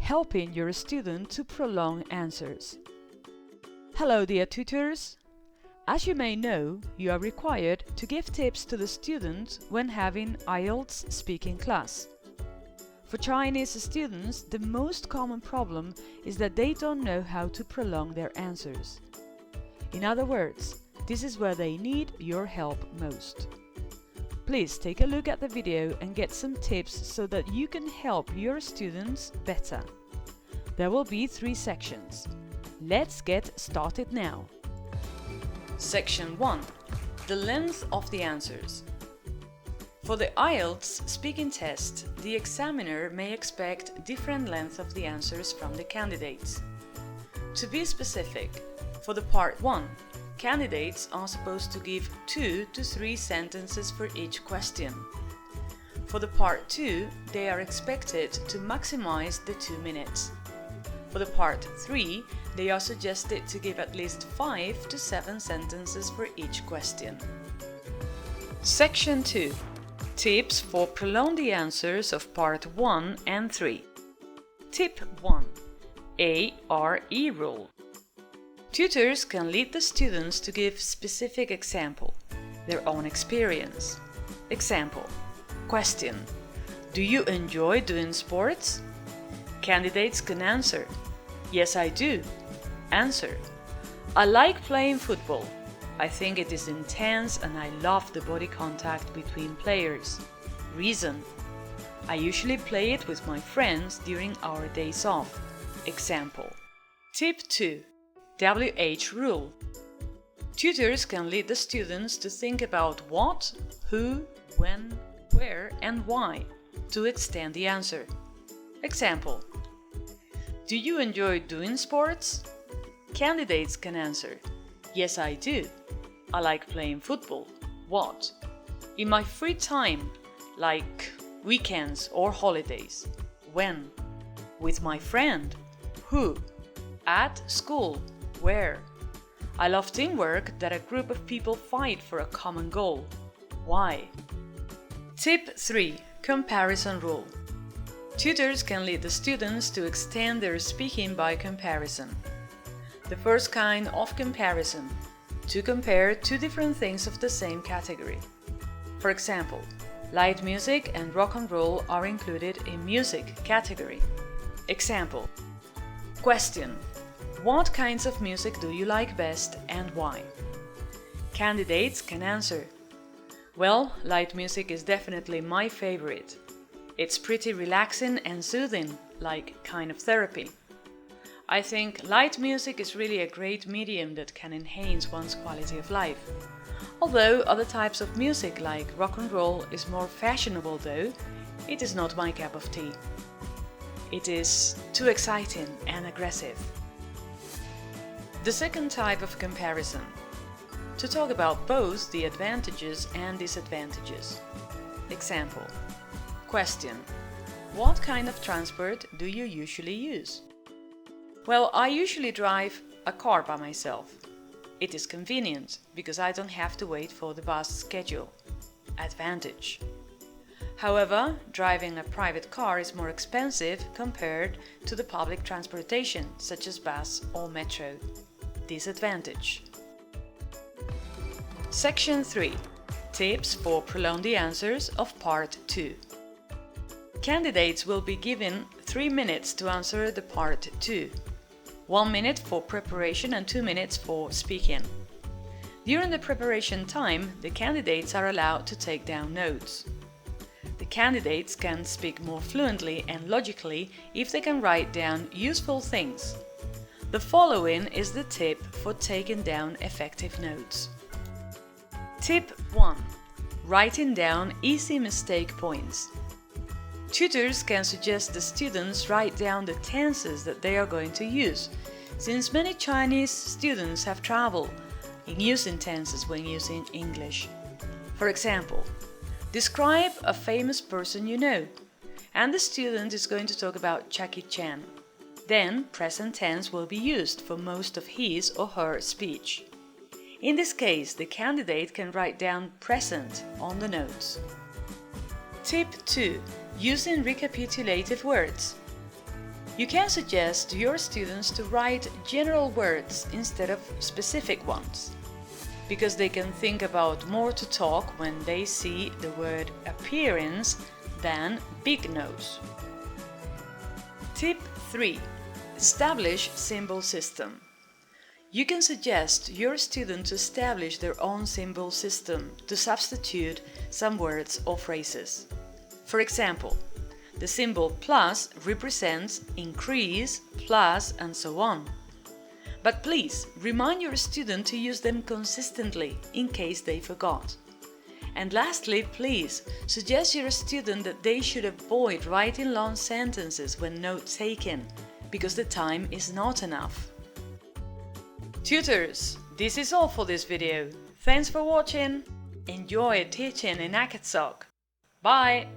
helping your student to prolong answers. Hello dear tutors! As you may know, you are required to give tips to the student when having IELTS speaking class. For Chinese students, the most common problem is that they don't know how to prolong their answers. In other words, this is where they need your help most. Please take a look at the video and get some tips so that you can help your students better. There will be 3 sections. Let's get started now. Section 1. The length of the answers. For the IELTS speaking test, the examiner may expect different length of the answers from the candidates. To be specific, for the Part 1, candidates are supposed to give 2 to 3 sentences for each question. For the Part 2, they are expected to maximize the 2 minutes. For the Part 3, they are suggested to give at least 5 to 7 sentences for each question. Section 2. Tips for prolong the answers of Part 1 and 3. Tip 1. ARE rule. Tutors can lead the students to give specific example, their own experience. Example. Question. Do you enjoy doing sports? Candidates can answer. Yes, I do. Answer. I like playing football. I think it is intense and I love the body contact between players. Reason. I usually play it with my friends during our days off. Example. Tip 2. WH rule. Tutors can lead the students to think about what, who, when, where and why to extend the answer. Example. Do you enjoy doing sports? Candidates can answer. Yes, I do. I like playing football. What? In my free time, like weekends or holidays. When? With my friend. Who? At school. Where? I love teamwork, that a group of people fight for a common goal. Why? Tip 3. Comparison rule. Tutors can lead the students to extend their speaking by comparison. The first kind of comparison, to compare 2 different things of the same category. For example, light music and rock and roll are included in music category. Example. Question. What kinds of music do you like best and why? Candidates can answer. Well, light music is definitely my favorite. It's pretty relaxing and soothing, like kind of therapy. I think light music is really a great medium that can enhance one's quality of life. Although other types of music like rock and roll is more fashionable though, it is not my cup of tea. It is too exciting and aggressive. The second type of comparison. To talk about both the advantages and disadvantages. Example. Question. What kind of transport do you usually use? Well, I usually drive a car by myself. It is convenient because I don't have to wait for the bus schedule. Advantage. However, driving a private car is more expensive compared to the public transportation, such as bus or metro. Disadvantage. Section 3. Tips for prolong the answers of Part 2. Candidates will be given 3 minutes to answer the Part 2. 1 minute for preparation and 2 minutes for speaking. During the preparation time, the candidates are allowed to take down notes. The candidates can speak more fluently and logically if they can write down useful things. The following is the tip for taking down effective notes. Tip 1. Writing down easy mistake points. Tutors can suggest the students write down the tenses that they are going to use, since many Chinese students have trouble in using tenses when using English. For example, describe a famous person you know, and the student is going to talk about Jackie Chan. Then present tense will be used for most of his or her speech. In this case, the candidate can write down present on the notes. Tip 2. Using recapitulative words. You can suggest to your students to write general words instead of specific ones, because they can think about more to talk when they see the word appearance than big nose. Tip 3. Establish symbol system. You can suggest your student to establish their own symbol system to substitute some words or phrases. For example, the symbol plus represents increase, plus, and so on. But please remind your student to use them consistently in case they forgot. And lastly, please suggest your student that they should avoid writing long sentences when note taken, because the time is not enough. Tutors, this is all for this video. Thanks for watching. Enjoy teaching in Akatsoq. Bye!